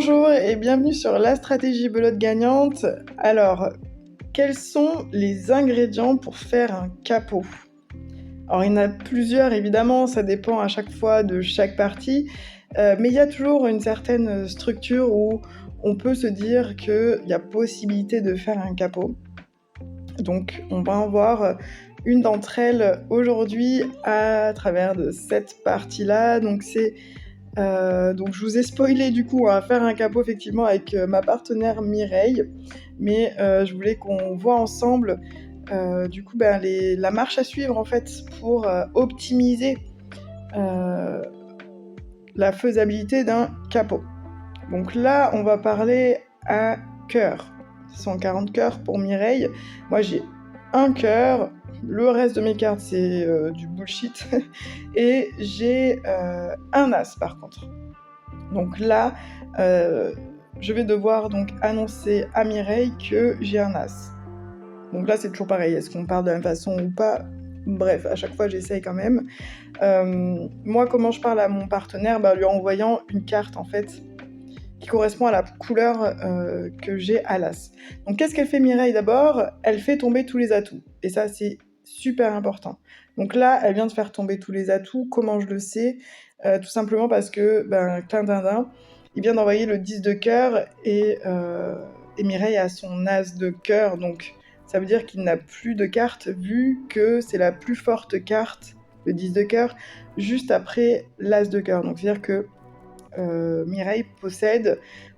Bonjour et bienvenue sur la stratégie belote gagnante. Alors, quels sont les ingrédients pour faire un capot? Alors, il y en a plusieurs évidemment, ça dépend à chaque fois de chaque partie, mais il y a toujours une certaine structure où on peut se dire qu'il y a possibilité de faire un capot. Donc, on va en voir une d'entre elles aujourd'hui à travers de cette partie-là. Donc, je vous ai spoilé du coup, on va faire un capot effectivement avec ma partenaire Mireille, mais je voulais qu'on voit ensemble la marche à suivre en fait pour optimiser la faisabilité d'un capot. Donc là, on va parler à cœur. 140 cœurs pour Mireille. Moi, j'ai un cœur. Le reste de mes cartes, c'est du bullshit. Et j'ai un as, par contre. Donc là, je vais devoir donc annoncer à Mireille que j'ai un as. Donc là, c'est toujours pareil. Est-ce qu'on parle de la même façon ou pas ? Bref, à chaque fois, j'essaye quand même. Moi, comment je parle à mon partenaire ? Lui envoyant une carte, en fait, qui correspond à la couleur que j'ai à l'as. Donc qu'est-ce qu'elle fait Mireille d'abord ? Elle fait tomber tous les atouts. Et ça, c'est super important. Donc là, elle vient de faire tomber tous les atouts. Comment je le sais ? Tout simplement parce que, il vient d'envoyer le 10 de cœur et Mireille a son as de cœur. Donc ça veut dire qu'il n'a plus de carte vu que c'est la plus forte carte, le 10 de cœur, juste après l'as de cœur. Donc c'est-à-dire que Mireille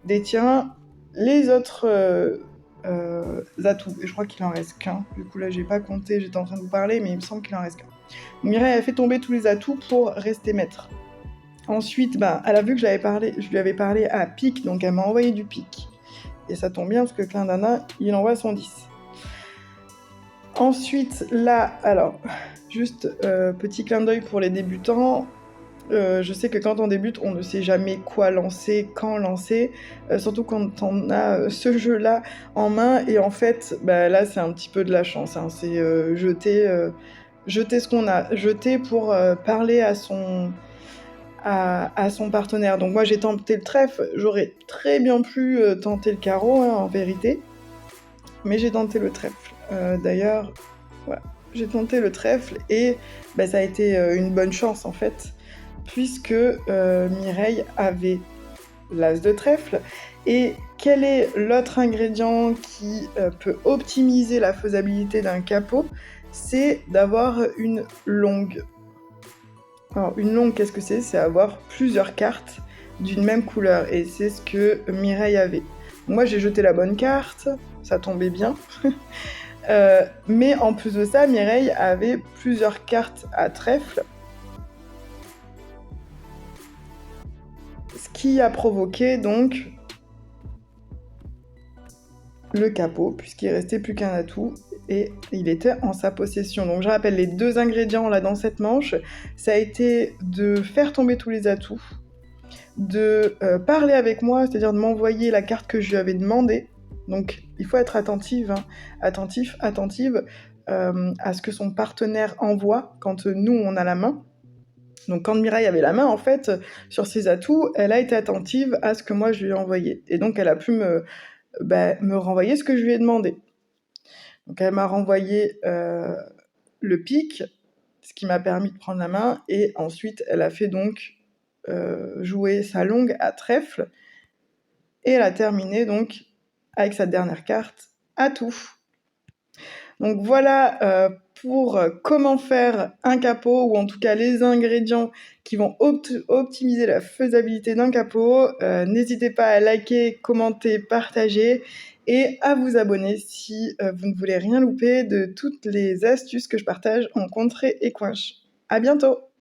détient les autres atouts. Et je crois qu'il en reste qu'un. Du coup, là, j'ai pas compté, j'étais en train de vous parler, mais il me semble qu'il en reste qu'un. Mireille a fait tomber tous les atouts pour rester maître. Ensuite, elle a vu que je lui avais parlé à pique, donc elle m'a envoyé du pique. Et ça tombe bien parce que Clindana, il envoie son 10. Ensuite, là, alors, juste petit clin d'œil pour les débutants. Je sais que quand on débute, on ne sait jamais quoi lancer, quand lancer, surtout quand on a ce jeu-là en main. Et en fait, là, c'est un petit peu de la chance. C'est jeter ce qu'on a. Jeter pour parler à son partenaire. Donc moi, j'ai tenté le trèfle. J'aurais très bien pu tenter le carreau, en vérité. Mais j'ai tenté le trèfle. D'ailleurs, voilà. J'ai tenté le trèfle et ça a été une bonne chance, en fait, puisque Mireille avait l'as de trèfle. Et quel est l'autre ingrédient qui peut optimiser la faisabilité d'un capot ? C'est d'avoir une longue. Alors, une longue, qu'est-ce que c'est ? C'est avoir plusieurs cartes d'une même couleur. Et c'est ce que Mireille avait. Moi, j'ai jeté la bonne carte, ça tombait bien. Mais en plus de ça, Mireille avait plusieurs cartes à trèfle. Ce qui a provoqué donc le capot, puisqu'il restait plus qu'un atout et il était en sa possession. Donc je rappelle les deux ingrédients là dans cette manche, ça a été de faire tomber tous les atouts, de parler avec moi, c'est-à-dire de m'envoyer la carte que je lui avais demandée. Donc il faut être attentive à ce que son partenaire envoie quand nous on a la main. Donc quand Mireille avait la main, en fait, sur ses atouts, elle a été attentive à ce que moi je lui ai envoyé. Et donc elle a pu me renvoyer ce que je lui ai demandé. Donc elle m'a renvoyé le pic, ce qui m'a permis de prendre la main, et ensuite elle a fait donc jouer sa longue à trèfle, et elle a terminé donc avec sa dernière carte, atout. Donc voilà pour comment faire un capot, ou en tout cas les ingrédients qui vont optimiser la faisabilité d'un capot. N'hésitez pas à liker, commenter, partager et à vous abonner si vous ne voulez rien louper de toutes les astuces que je partage en contrée et coinche. À bientôt!